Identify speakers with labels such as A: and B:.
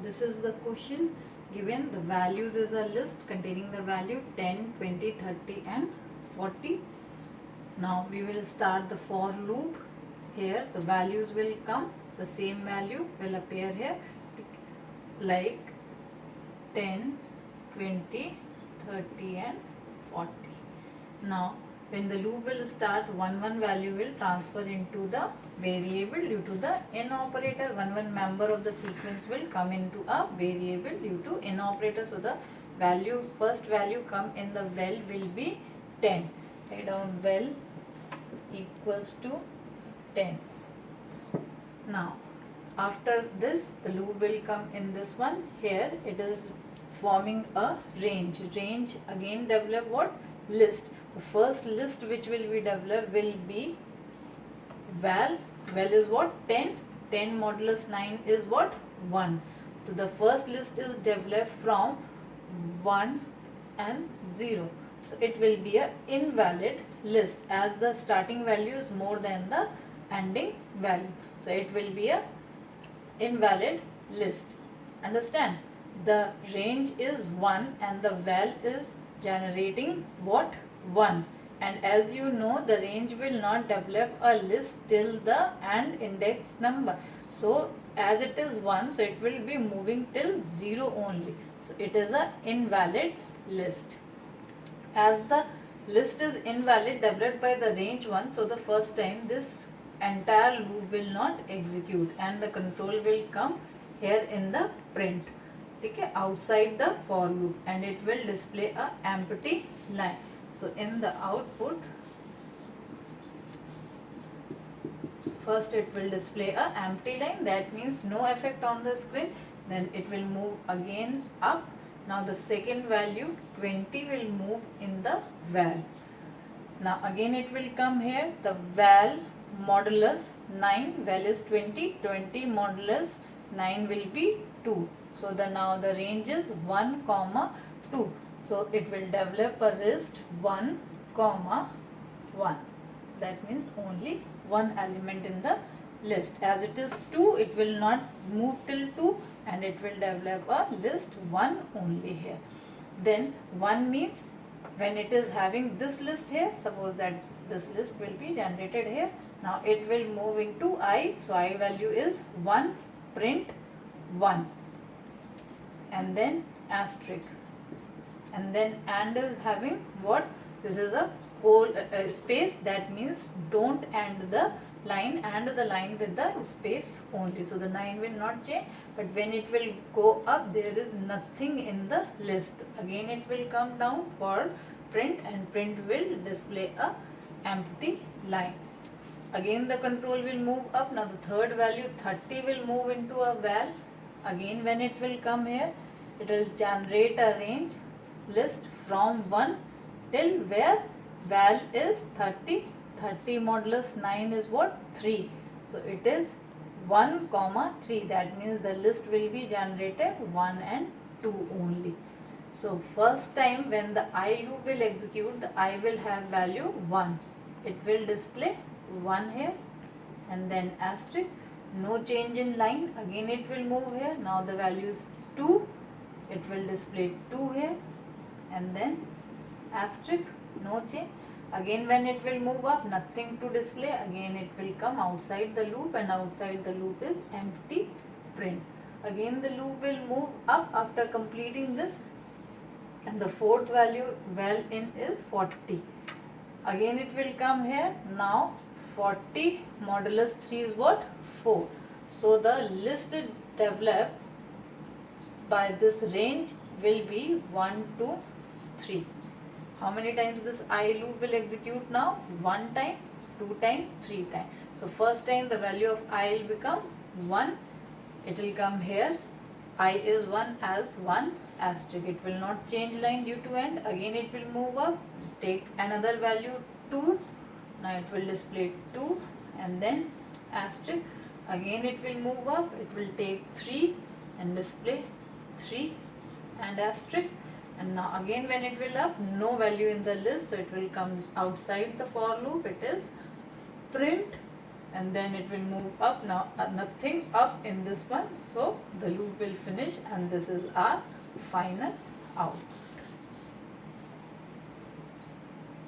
A: this is the question given. The values is a list containing the value 10, 20, 30 and 40. Now we will start the for loop. Here the values will come, the same value will appear here, like 10, 20, 30 and 40. Now when the loop will start, one value will transfer into the variable due to the in operator. One member of the sequence will come into a variable due to in operator. So the value, first value come in the val will be 10. Write down val equals to 10. Now after this the loop will come in this one. Here it is forming a range. Range again develop what? List. The first list which will be developed will be val. Val is what? 10. 10 modulus 9 is what? 1. So the first list is developed from 1 and 0. So it will be a invalid list as the starting value is more than the ending value. So it will be a invalid list. Understand? The range is 1 and the val is generating what? 1. And as you know, the range will not develop a list till the end index number. So as it is 1, so it will be moving till 0 only. So it is a invalid list. As the list is invalid developed by the range 1, so the first time this entire loop will not execute and the control will come here in the print, okay, outside the for loop, and it will display a empty line. So in the output, first it will display a empty line, that means no effect on the screen. Then it will move again up. Now the second value 20 will move in the val. Now again it will come here, the val modulus 9, val is 20, 20 modulus 9 will be 2. So now the range is 1, 2. So it will develop a list 1, 1. That means only one element in the list. As it is 2, it will not move till 2 and it will develop a list 1 only here. Then 1 means when it is having this list here, suppose that this list will be generated here. Now it will move into I. So I value is 1, print 1 and then asterisk. And then and is having what? This is a whole space, that means don't end the line, and the line with the space only. So the 9 will not change, but when it will go up there is nothing in the list. Again it will come down for print and print will display a empty line. Again the control will move up. Now the third value 30 will move into a val. Again when it will come here, it will generate a range list from 1 till where val is 30. 30 modulus 9 is what? 3. So it is 1, 3. That means the list will be generated 1 and 2 only. So first time when the I loop will execute, the I will have value 1. It will display 1 here and then asterisk. No change in line. Again it will move here. Now the value is 2. It will display 2 here and then asterisk. No change. Again when it will move up, nothing to display. Again it will come outside the loop and outside the loop is empty print. Again the loop will move up after completing this and the fourth value val in is 40. Again it will come here. Now 40 modulus 3 is what? 4. So the list developed by this range will be 1, 2, 3. How many times this I loop will execute now? 1 time, 2 time, 3 time. So first time the value of I will become 1. It will come here. I is 1 as 1 asterisk. It will not change line due to end. Again it will move up. Take another value 2. Now it will display 2 and then asterisk. Again it will move up. It will take 3 and display 3 and asterisk. And now again when it will up, no value in the list, so it will come outside the for loop. It is print and then it will move up. Now nothing up in this one, so the loop will finish and this is our final out.